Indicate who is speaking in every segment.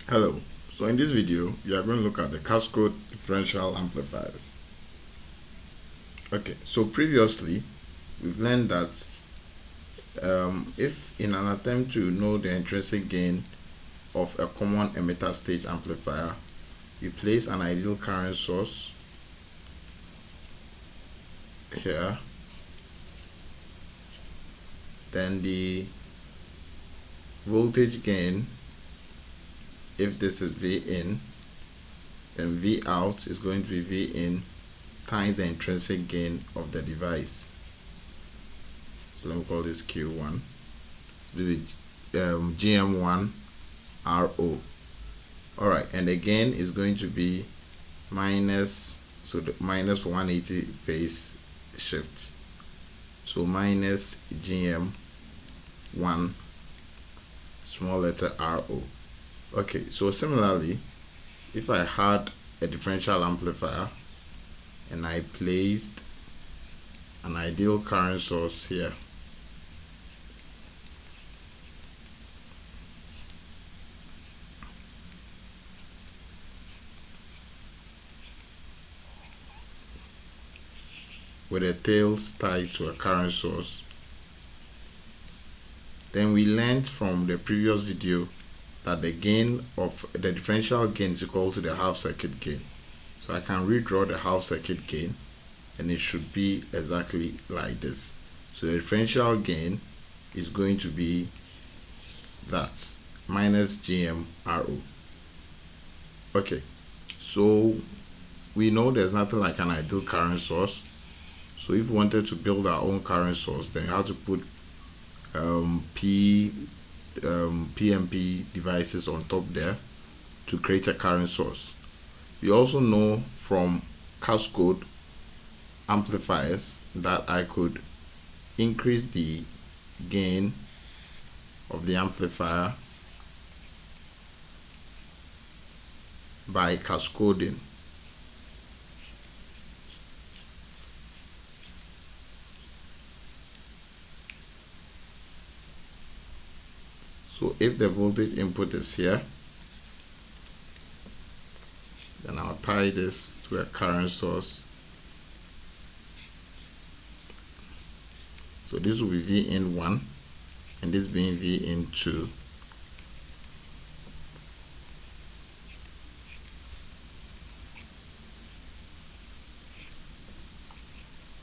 Speaker 1: Hello, so in this video we are going to look at the Cascode Differential Amplifiers. Okay, so previously we've learned that if in an attempt to know the intrinsic gain of a common emitter stage amplifier, we place an ideal current source here, then the voltage gain, if this is V in, then V out is going to be V in times the intrinsic gain of the device. So let me call this Q1, do GM1 RO. Alright, and the gain is going to be minus, so the minus 180 phase shift. So minus GM1 small letter RO. Okay, so similarly, if I had a differential amplifier and I placed an ideal current source here, with a tails tied to a current source, then we learned from the previous video that the gain of the differential gain is equal to the half circuit gain. So I can redraw the half circuit gain and it should be exactly like this. So the differential gain is going to be that minus GM RO. Okay, so we know there's nothing like an ideal current source. So if we wanted to build our own current source, then you have to put PMP devices on top there to create a current source. We also know from Cascode amplifiers that I could increase the gain of the amplifier by cascoding. So if the voltage input is here, then I'll tie this to a current source. So this will be V in 1 and this being V in 2.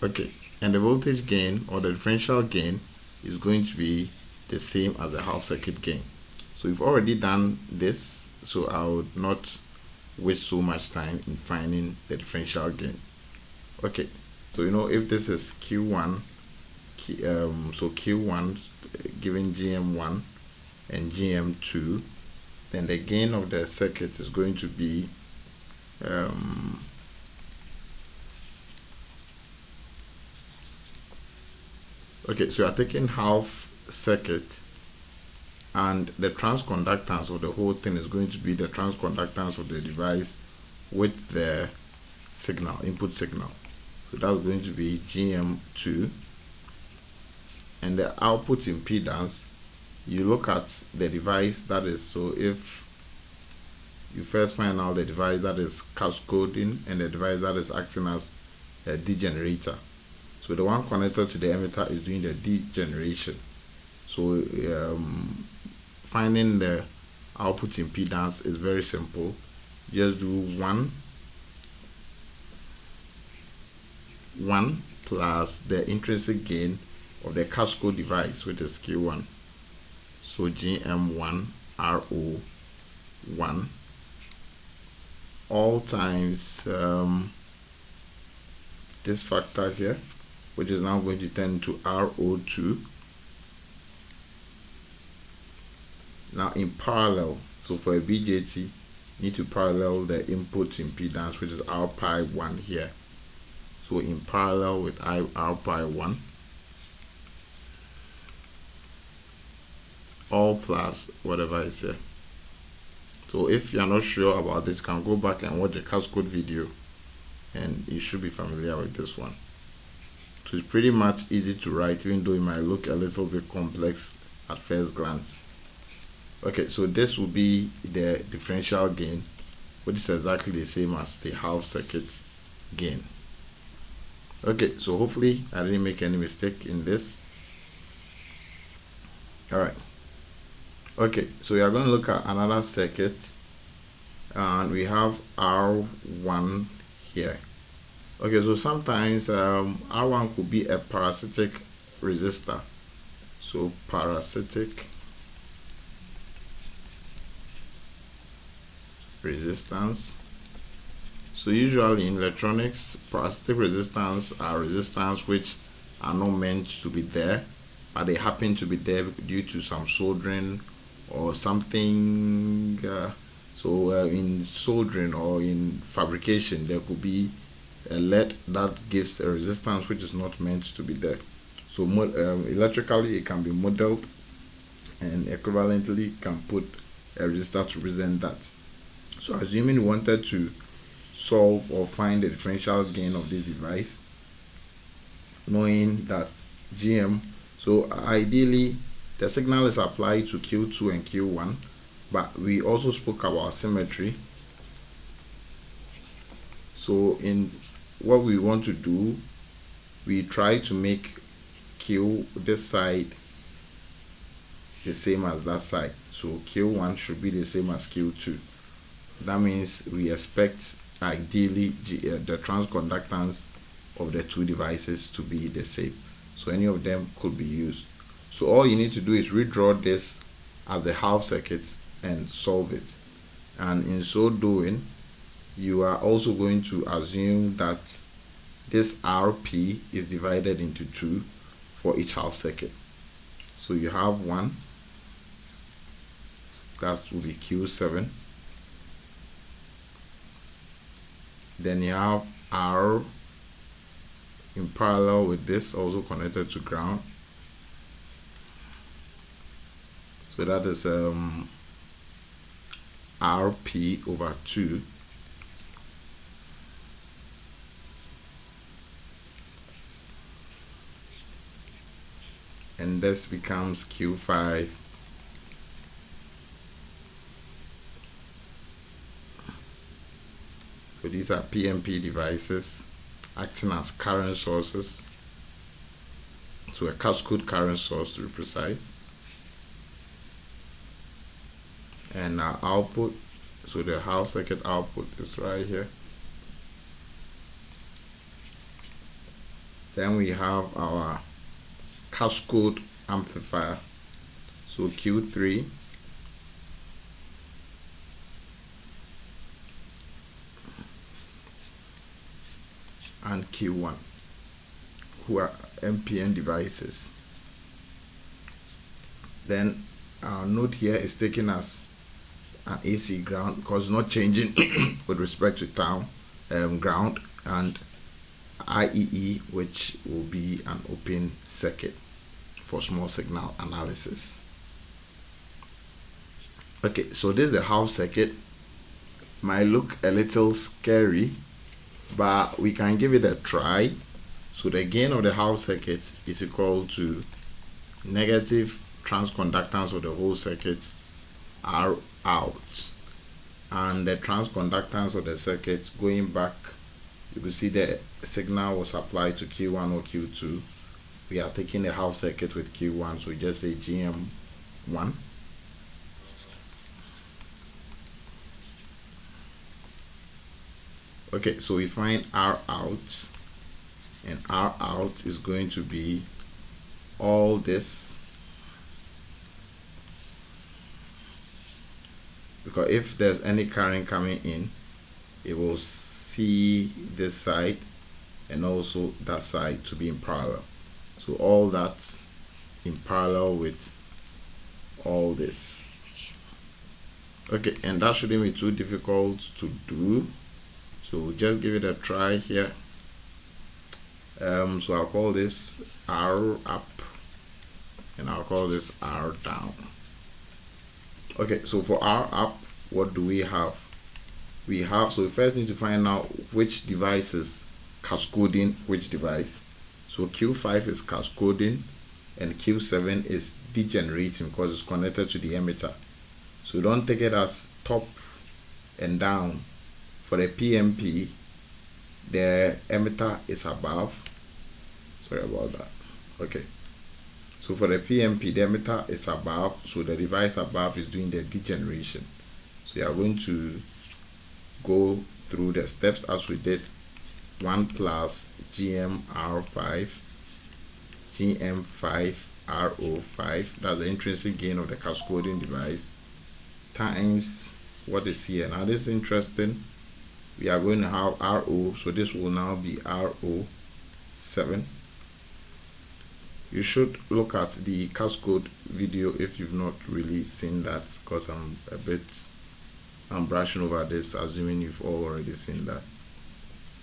Speaker 1: Okay, and the voltage gain or the differential gain is going to be the same as the half circuit gain. So we've already done this, so I would not waste so much time in finding the differential gain. Okay, so you know if this is Q1, so Q1 given GM1 and GM2, then the gain of the circuit is going to be okay, so you are taking half circuit and the transconductance of the whole thing is going to be the transconductance of the device with the signal, input signal. So that's going to be GM2, and the output impedance, you look at the device that is, so if you first find out the device that is cascoding and the device that is acting as a degenerator. So the one connected to the emitter is doing the degeneration. So finding the output impedance is very simple. Just do 1 plus the intrinsic gain of the cascode device, which is Q1. So GM1 RO 1 all times this factor here, which is now going to turn into RO2. Now in parallel, so for a BJT, you need to parallel the input impedance, which is R pi 1 here. So in parallel with R pi 1, all plus whatever is here. So if you're not sure about this, you can go back and watch the Cascode video and you should be familiar with this one. So it's pretty much easy to write, even though it might look a little bit complex at first glance. Okay, so this will be the differential gain, which is exactly the same as the half circuit gain. Okay, so hopefully I didn't make any mistake in this. All right. Okay, so we are going to look at another circuit, and we have R1 here. Okay, so sometimes R1 could be a parasitic resistor. So parasitic resistance. So usually in electronics, parasitic resistance are resistance which are not meant to be there, but they happen to be there due to some soldering or something. In soldering or in fabrication, there could be a lead that gives a resistance which is not meant to be there. So electrically it can be modeled, and equivalently can put a resistor to represent that. So assuming we wanted to solve or find the differential gain of this device, knowing that GM, so ideally the signal is applied to Q2 and Q1, but we also spoke about symmetry. So in what we want to do, we try to make Q this side the same as that side. So Q1 should be the same as Q2. That means we expect ideally the transconductance of the two devices to be the same. So any of them could be used. So all you need to do is redraw this as a half circuit and solve it. And in so doing, you are also going to assume that this RP is divided into 2 for each half circuit. So you have one, that will be Q7. Then you have R in parallel with this, also connected to ground. So that is RP over 2. And this becomes Q5 So these are PMP devices acting as current sources. So a cascode current source to be precise. And our output, so the half circuit output is right here. Then we have our cascode amplifier. So Q3 and Q1, who are MPN devices. Then our node here is taken as an AC ground because it's not changing with respect to ground, and IEE, which will be an open circuit for small signal analysis. Okay, so this is the half circuit. Might look a little scary, but we can give it a try. So the gain of the half circuit is equal to negative transconductance of the whole circuit R out, and the transconductance of the circuit going back, you will see the signal was applied to Q1 or Q2. We are taking the half circuit with Q1, so we just say GM1. Okay, so we find R out, and R out is going to be all this, because if there's any current coming in, it will see this side and also that side to be in parallel. So all that in parallel with all this. Okay, and that shouldn't be too difficult to do. So we'll just give it a try here. So I'll call this R up and I'll call this R down. Okay, so for R up, what do we have? We have, so we first need to find out which device is cascoding which device. So Q5 is cascoding and Q7 is degenerating because it's connected to the emitter. So don't take it as top and down. For the PMP, the emitter is above. Sorry about that. Okay. So for the PMP, the emitter is above, so the device above is doing the degeneration. So you are going to go through the steps as we did. 1 plus GMR5, GM5RO5, that's the intrinsic gain of the cascoding device, times what is here. Now this is interesting. We are going to have RO, so this will now be RO7. You should look at the Cascode video if you've not really seen that, because I'm brushing over this, assuming you've all already seen that.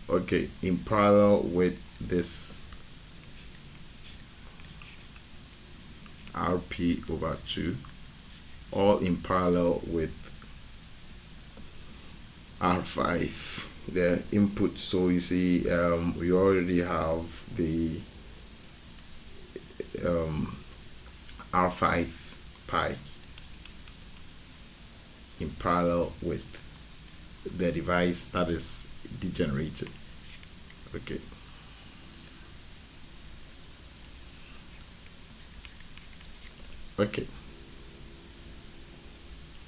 Speaker 1: Okay, in parallel with this RP/2, all in parallel with R5, the input. So you see, we already have the R5 pi in parallel with the device that is degenerated. Okay. Okay.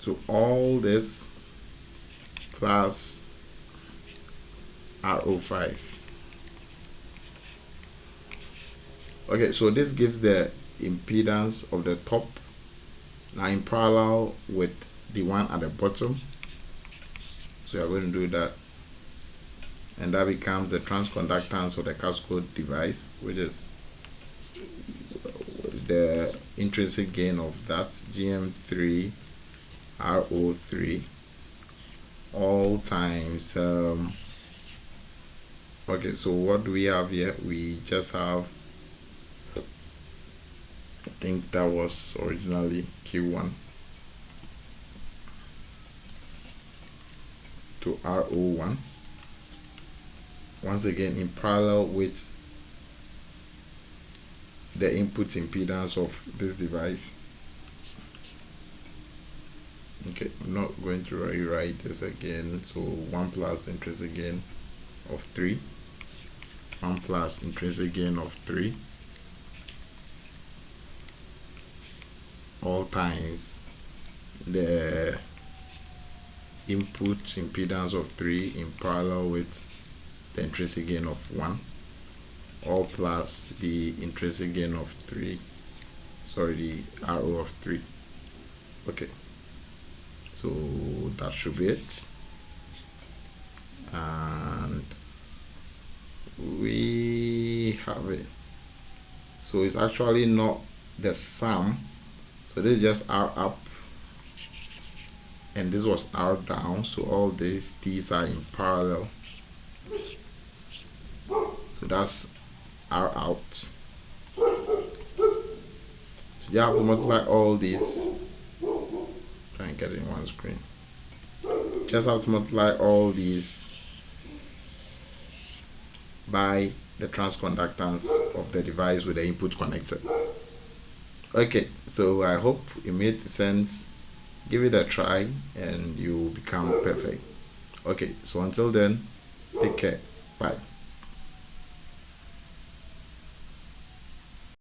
Speaker 1: So all this plus RO5. Okay, so this gives the impedance of the top, now in parallel with the one at the bottom. So you're going to do that, and that becomes the transconductance of the cascode device, which is the intrinsic gain of that, GM3 RO3, all times okay, so what do we have here? We just have, I think that was originally Q1 to RO1, once again in parallel with the input impedance of this device. Okay, I'm not going to rewrite this again. So 1 plus the intrinsic gain of 3, 1 plus intrinsic gain of 3, all times the input impedance of 3 in parallel with the intrinsic gain of 1, all plus the intrinsic gain of 3, sorry, the RO of 3. Okay, so that should be it, and we have it. So it's actually not the sum, so this is just R up and this was R down, so all these are in parallel, so that's R out. So you have to multiply all these, try and get it in one screen, just have to multiply all these by the transconductance of the device with the input connected. Okay, so I hope it made sense. Give it a try and you will become perfect. Okay, so until then, take care. Bye.